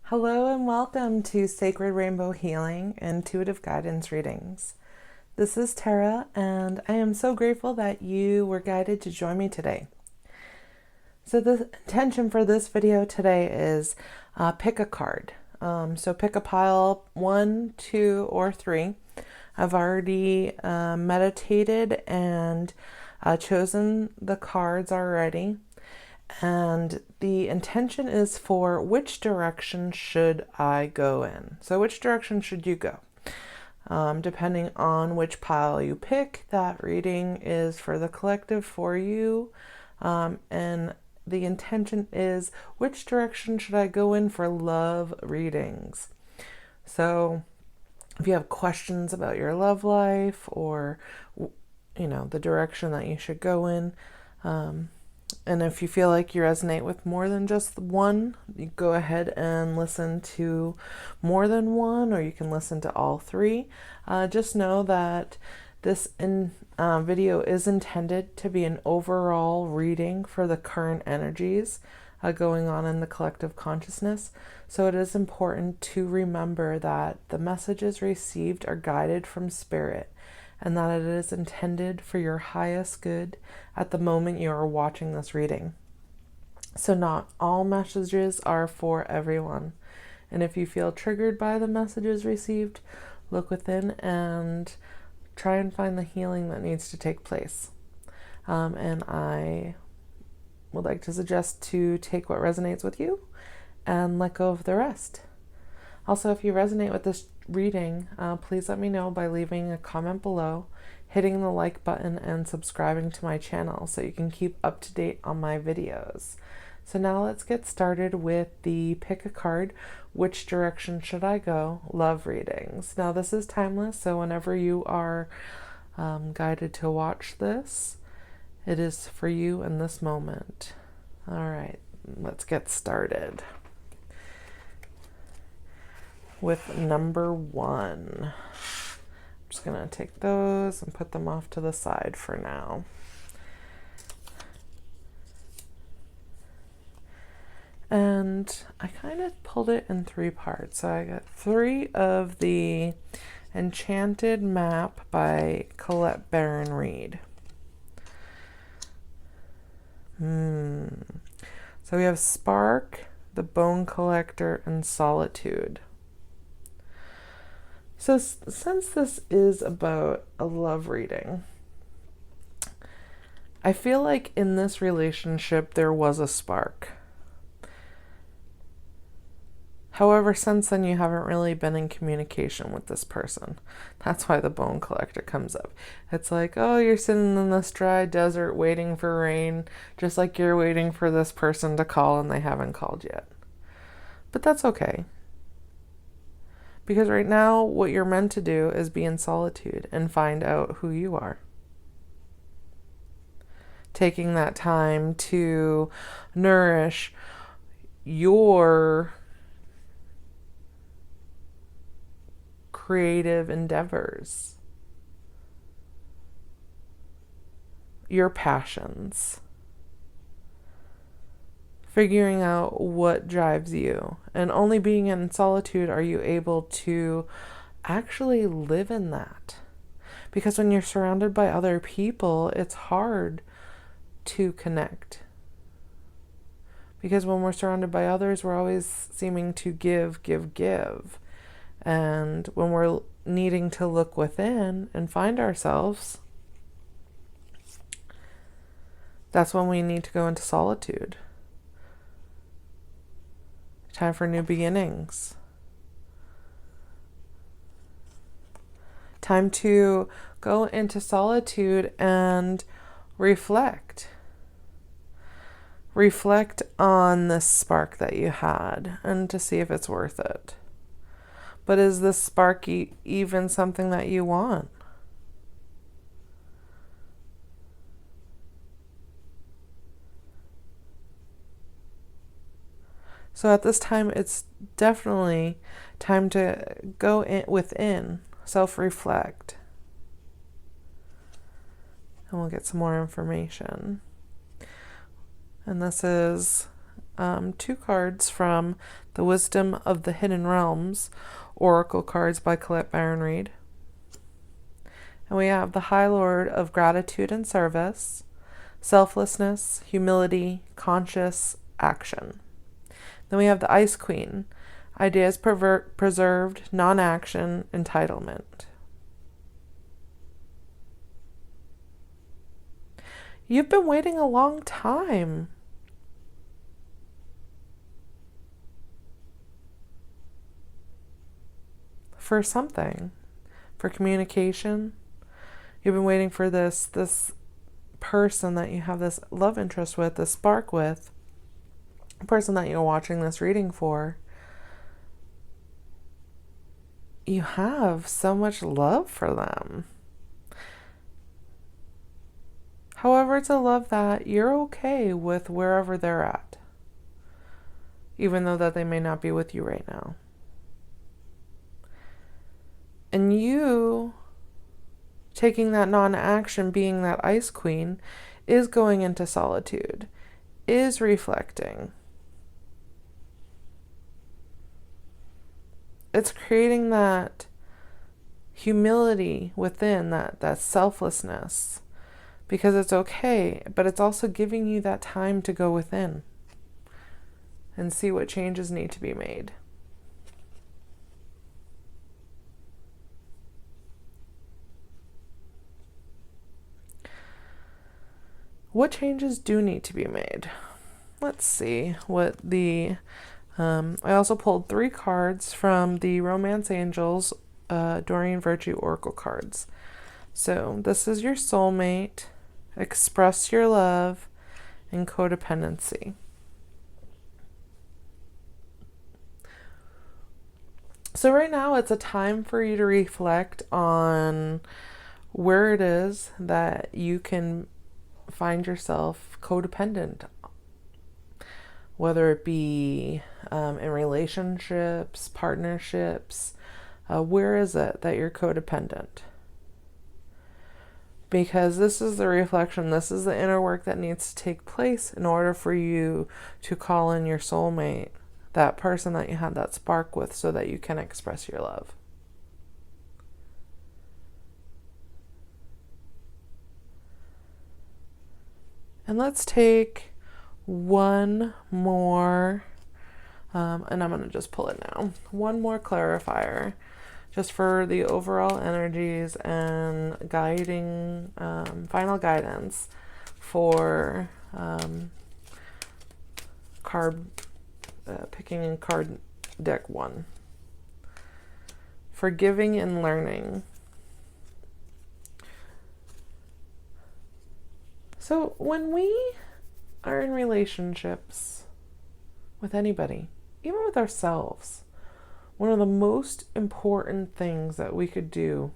Hello and welcome to Sacred Rainbow Healing Intuitive Guidance Readings. This is Tara, and I am so grateful that you were guided to join me today. So the intention for this video today is pick a card. So pick a pile 1, 2, or 3. I've already meditated and chosen the cards already. And the intention is for which direction should I go in? So which direction should you go? Depending on which pile you pick, that reading is for the collective for you. And the intention is which direction should I go in for love readings? So if you have questions about your love life or, the direction that you should go in, and if you feel like you resonate with more than just one, you go ahead and listen to more than one, or you can listen to all 3. Just know that this video is intended to be an overall reading for the current energies going on in the collective consciousness. So it is important to remember that the messages received are guided from spirit, and that it is intended for your highest good at the moment you are watching this reading. So not all messages are for everyone. And if you feel triggered by the messages received, look within and try and find the healing that needs to take place. And I would like to suggest to take what resonates with you and let go of the rest. Also, if you resonate with this reading, please let me know by leaving a comment below, hitting the like button, and subscribing to my channel so you can keep up to date on my videos. So now let's get started with the pick a card, which direction should I go, love readings. Now this is timeless, so whenever you are guided to watch this, it is for you in this moment. All right, let's get started with number 1. I'm just going to take those and put them off to the side for now. And I kind of pulled it in 3 parts. So I got 3 of the Enchanted Map by Colette Baron Reid. So we have Spark, the Bone Collector, and Solitude. So since this is about a love reading, I feel like in this relationship there was a spark. However, since then you haven't really been in communication with this person. That's why the Bone Collector comes up. It's like, oh, you're sitting in this dry desert waiting for rain, just like you're waiting for this person to call and they haven't called yet. But that's okay. Because right now, what you're meant to do is be in solitude and find out who you are. Taking that time to nourish your creative endeavors, your passions. Figuring out what drives you, and only being in solitude are you able to actually live in that. Because when you're surrounded by other people, it's hard to connect. Because when we're surrounded by others, we're always seeming to give. And when we're needing to look within and find ourselves, that's when we need to go into solitude. Time for new beginnings. Time to go into solitude and reflect. Reflect on this spark that you had and to see if it's worth it. But is this spark even something that you want? So at this time, it's definitely time to go within, self-reflect. And we'll get some more information. And this is two cards from the Wisdom of the Hidden Realms Oracle cards by Colette Baron Reed. And we have the High Lord of Gratitude and Service, Selflessness, Humility, Conscious Action. Then we have the Ice Queen, Ideas Preserved, Non-Action, Entitlement. You've been waiting a long time. For something, for communication. You've been waiting for this person that you have this love interest with, this spark with, the person that you're watching this reading for. You have so much love for them. However, it's a love that you're okay with wherever they're at, even though that they may not be with you right now. And you taking that non-action, being that Ice Queen, is going into solitude, is reflecting. It's creating that humility within, that selflessness, because it's okay, but it's also giving you that time to go within and see what changes need to be made. What changes do need to be made? Let's see what the... I also pulled 3 cards from the Romance Angels Doreen Virtue Oracle cards. So this is your soulmate, express your love, and codependency. So right now it's a time for you to reflect on where it is that you can find yourself codependent, whether it be in relationships, partnerships. Where is it that you're codependent? Because this is the reflection, this is the inner work that needs to take place in order for you to call in your soulmate, that person that you had that spark with, so that you can express your love. And let's take one more, and I'm going to just pull it now. One more clarifier, just for the overall energies and guiding, final guidance for picking in card deck 1. Forgiving and learning. So when we are in relationships with anybody, even with ourselves, one of the most important things that we could do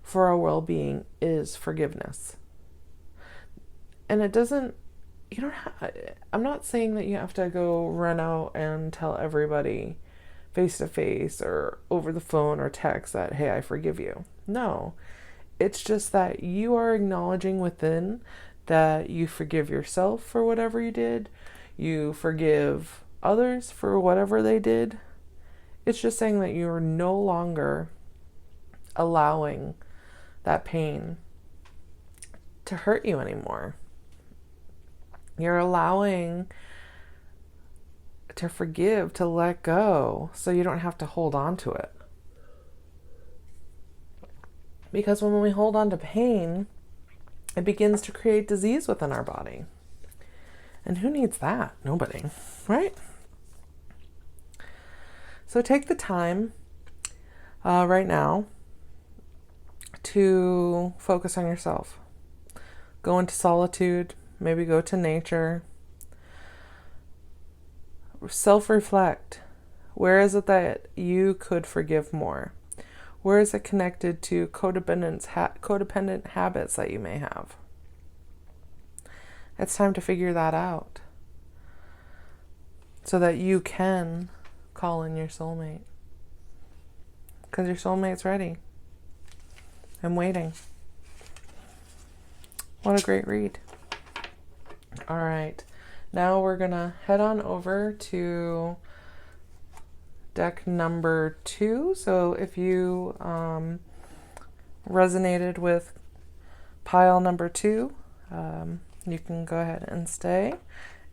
for our well-being is forgiveness. And it doesn't, I'm not saying that you have to go run out and tell everybody face to face or over the phone or text that, hey, I forgive you. No, it's just that you are acknowledging within that you forgive yourself for whatever you did. You forgive others for whatever they did. It's just saying that you're no longer allowing that pain to hurt you anymore. You're allowing to forgive, to let go, so you don't have to hold on to it. Because when we hold on to pain, it begins to create disease within our body. And who needs that? Nobody, right? So take the time right now to focus on yourself. Go into solitude, maybe go to nature. Self-reflect. Where is it that you could forgive more? Where is it connected to codependent habits that you may have? It's time to figure that out so that you can call in your soulmate. Because your soulmate's ready and waiting. What a great read. All right. Now we're going to head on over to deck number 2. So if you resonated with pile number 2, you can go ahead and stay.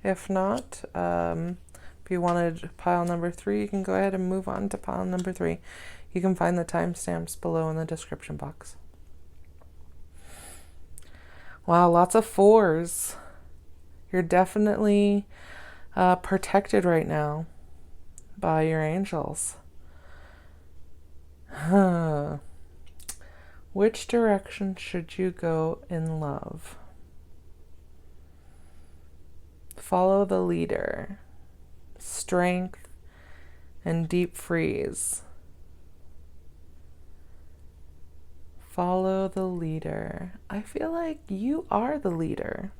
If not, if you wanted pile number 3, you can go ahead and move on to pile number 3. You can find the timestamps below in the description box. Wow, lots of 4s. You're definitely protected right now by your angels. Which direction should you go in love? Follow the leader. Strength and deep freeze. Follow the leader. I feel like you are the leader.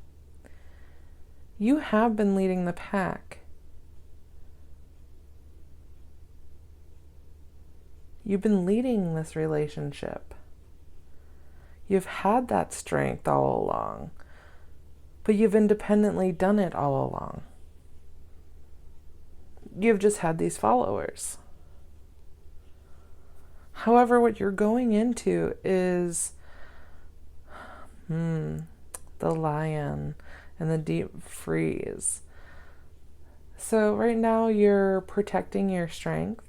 You have been leading the pack. You've been leading this relationship. You've had that strength all along, but you've independently done it all along. You've just had these followers. However, what you're going into is the lion and the deep freeze. So right now you're protecting your strength,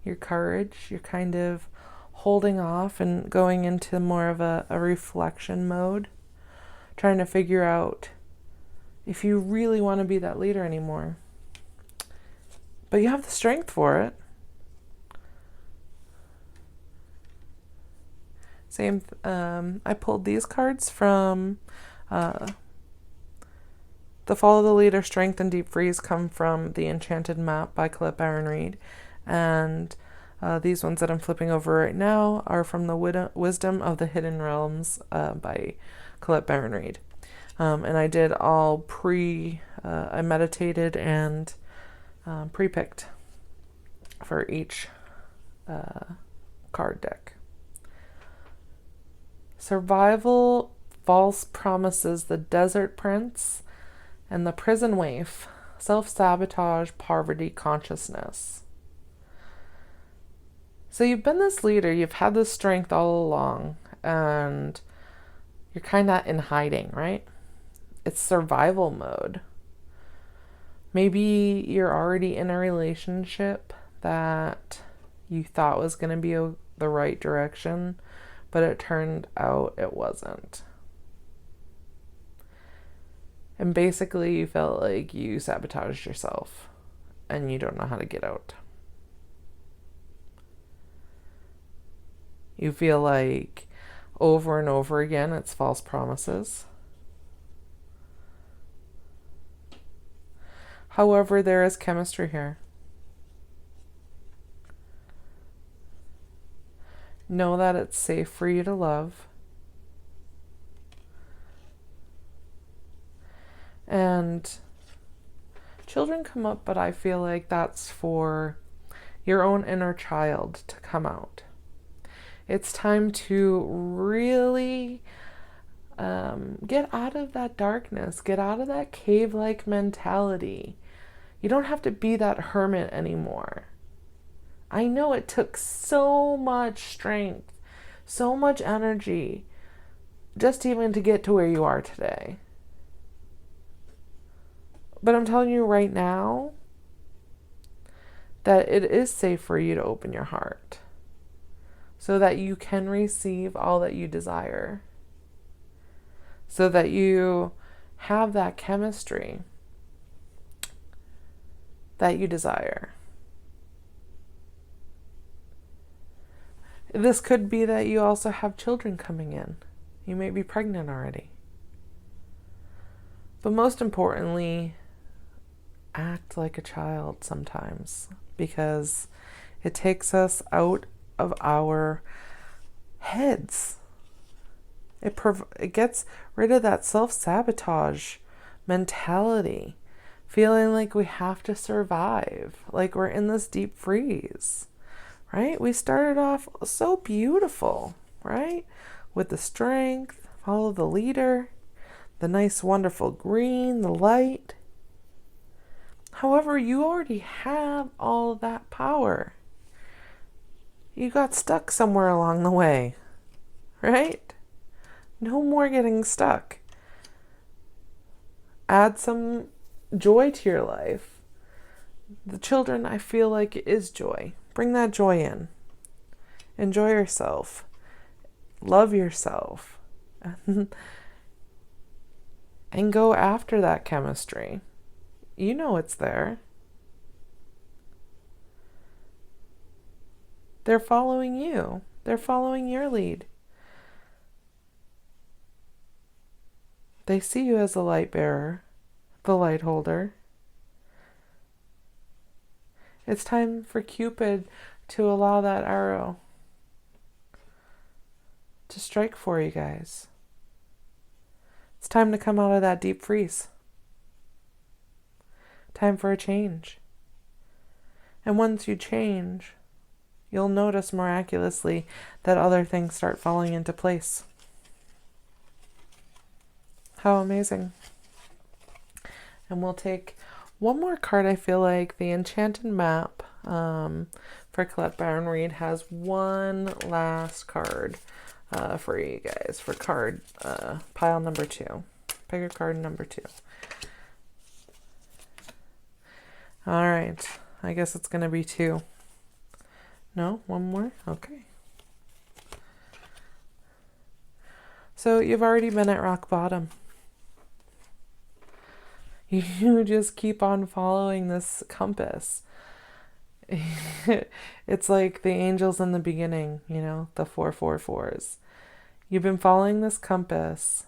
your courage. You're kind of holding off and going into more of a reflection mode, trying to figure out if you really want to be that leader anymore. But you have the strength for it. Same, I pulled these cards from the Follow the Leader, Strength, and Deep Freeze come from the Enchanted Map by Colette Baron Reid. And these ones that I'm flipping over right now are from the Wisdom of the Hidden Realms by Colette Baron Reid. And I did all I meditated and pre-picked for each card deck. Survival, False Promises, the Desert Prince, and the Prison Waif, Self-Sabotage, Poverty, Consciousness. So you've been this leader, you've had this strength all along, and you're kind of in hiding, right? It's survival mode. Maybe you're already in a relationship that you thought was going to be the right direction, but it turned out it wasn't. And basically you felt like you sabotaged yourself and you don't know how to get out. You feel like over and over again it's false promises. However, there is chemistry here. Know that it's safe for you to love. And children come up, but I feel like that's for your own inner child to come out. It's time to really get out of that darkness, get out of that cave-like mentality. You don't have to be that hermit anymore. I know it took so much strength, so much energy, just even to get to where you are today. But I'm telling you right now that it is safe for you to open your heart so that you can receive all that you desire, so that you have that chemistry that you desire. This could be that you also have children coming in. You may be pregnant already. But most importantly, act like a child sometimes, because it takes us out of our heads. It gets rid of that self-sabotage mentality, feeling like we have to survive, like we're in this deep freeze. Right? We started off so beautiful, right? With the strength, follow the leader, the nice, wonderful green, the light. However, you already have all of that power. You got stuck somewhere along the way, right? No more getting stuck. Add some joy to your life. The children, I feel like, is joy. Bring that joy in. Enjoy yourself. Love yourself. And go after that chemistry. You know it's there. They're following you. They're following your lead. They see you as the light bearer, the light holder. It's time for Cupid to allow that arrow to strike for you guys. It's time to come out of that deep freeze. Time for a change. And once you change, you'll notice miraculously that other things start falling into place. How amazing. And we'll take one more card. I feel like the Enchanted Map for Colette Baron Reed has one last card for you guys for card pile number 2. Pick a card number 2. All right. I guess it's going to be 2. No? One more? Okay. So you've already been at rock bottom. You just keep on following this compass. It's like the angels in the beginning, you know, the 444s. You've been following this compass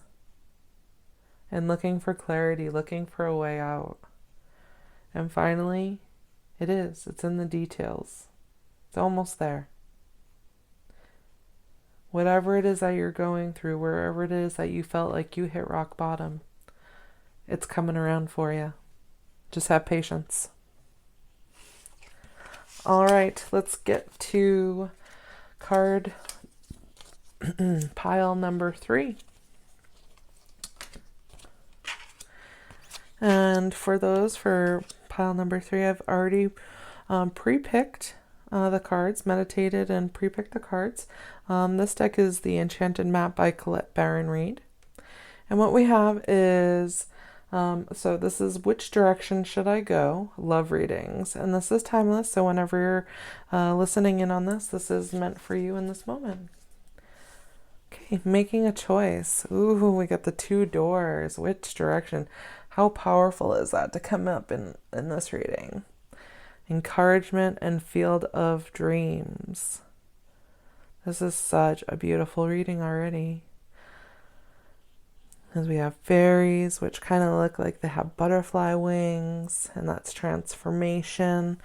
and looking for clarity, looking for a way out. And finally, it is. It's in the details. It's almost there. Whatever it is that you're going through, wherever it is that you felt like you hit rock bottom, it's coming around for you. Just have patience. All right, let's get to card pile number 3. And for pile number 3, I've already pre-picked the cards, meditated and pre-picked the cards. This deck is the Enchanted Map by Colette Baron Reed. And what we have is, so this is Which Direction Should I Go? Love readings. And this is timeless, so whenever you're listening in on this, this is meant for you in this moment. Okay, making a choice. Ooh, we got the 2 doors. Which direction? How powerful is that to come up in this reading? Encouragement and Field of Dreams. This is such a beautiful reading already. As we have fairies, which kind of look like they have butterfly wings, and that's transformation.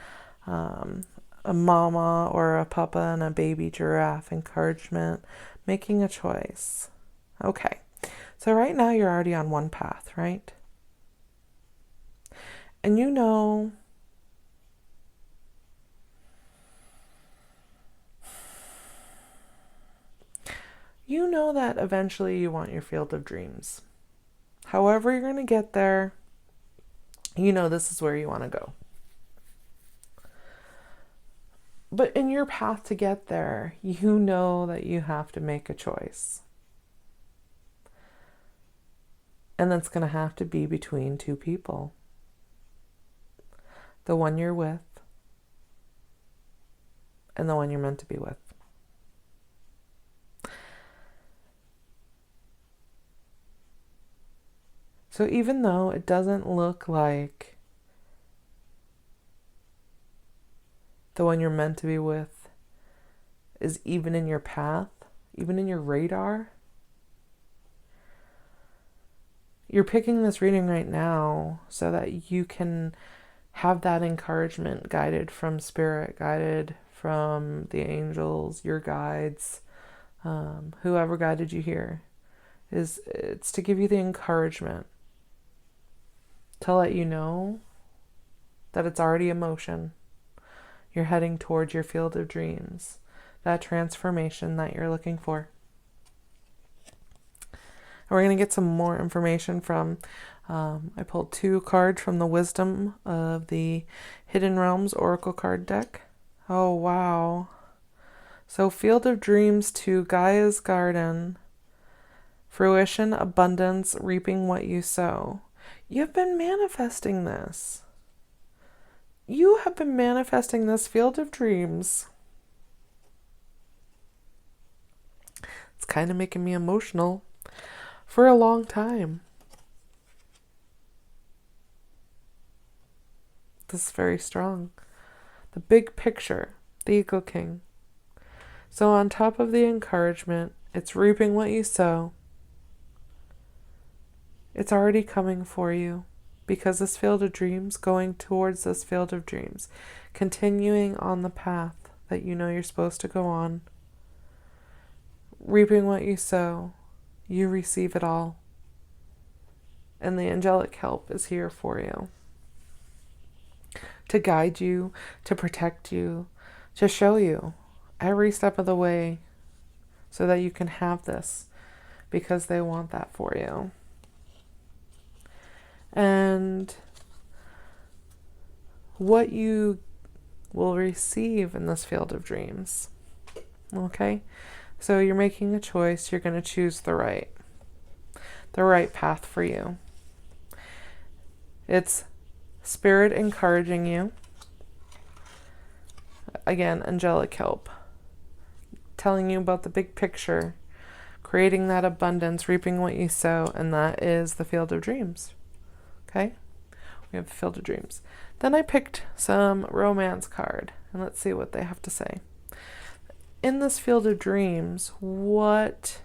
A mama or a papa and a baby giraffe, encouragement, making a choice. Okay, so right now you're already on one path, right? And you know that eventually you want your field of dreams. However you're going to get there, you know this is where you want to go. But in your path to get there, you know that you have to make a choice. And that's going to have to be between 2 people. The one you're with and the one you're meant to be with. So even though it doesn't look like the one you're meant to be with is even in your path, even in your radar, you're picking this reading right now so that you can have that encouragement guided from spirit, guided from the angels, your guides, whoever guided you here. It's to give you the encouragement to let you know that it's already in motion. You're heading towards your field of dreams, that transformation that you're looking for. And we're going to get some more information from, I pulled 2 cards from the Wisdom of the Hidden Realms Oracle card deck. Oh, wow. So Field of Dreams to Gaia's Garden. Fruition, abundance, reaping what you sow. You've been manifesting this. You have been manifesting this Field of Dreams. It's kind of making me emotional for a long time. This is very strong. The big picture, the Eagle King. So on top of the encouragement, it's reaping what you sow. It's already coming for you because this Field of Dreams, going towards this Field of Dreams, continuing on the path that you know you're supposed to go on, reaping what you sow, you receive it all. And the angelic help is here for you to guide you, to protect you, to show you every step of the way so that you can have this because they want that for you. And what you will receive in this Field of Dreams. Okay? So you're making a choice. You're going to choose the right path for you. It's Spirit encouraging you. Again, angelic help. Telling you about the big picture. Creating that abundance, reaping what you sow, and that is the Field of Dreams. Okay? We have the Field of Dreams. Then I picked some romance card, and let's see what they have to say. In this Field of Dreams, what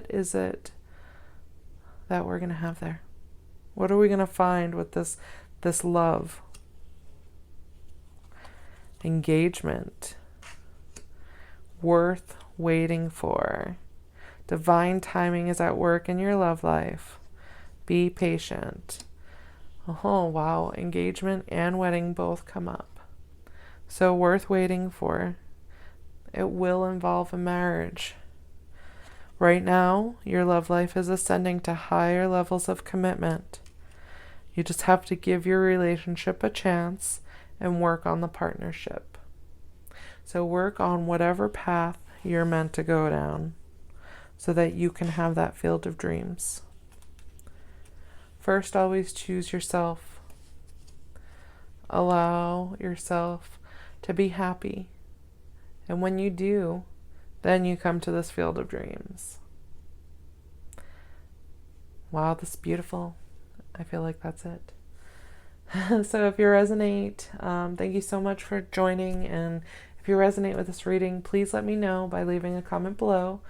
is it that we're going to have there? What are we going to find with this love? Engagement. Worth waiting for. Divine timing is at work in your love life. Be patient. Oh, wow. Engagement and wedding both come up. So worth waiting for. It will involve a marriage. Right now, your love life is ascending to higher levels of commitment. You just have to give your relationship a chance and work on the partnership. So work on whatever path you're meant to go down so that you can have that Field of Dreams. First, always choose yourself. Allow yourself to be happy. And when you do, then you come to this Field of Dreams. Wow, this is beautiful. I feel like that's it. So if you resonate, thank you so much for joining. And if you resonate with this reading, please let me know by leaving a comment below,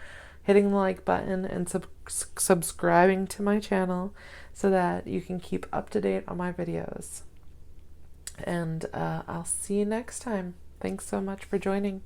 hitting the like button, and subscribing to my channel so that you can keep up to date on my videos. And I'll see you next time. Thanks so much for joining.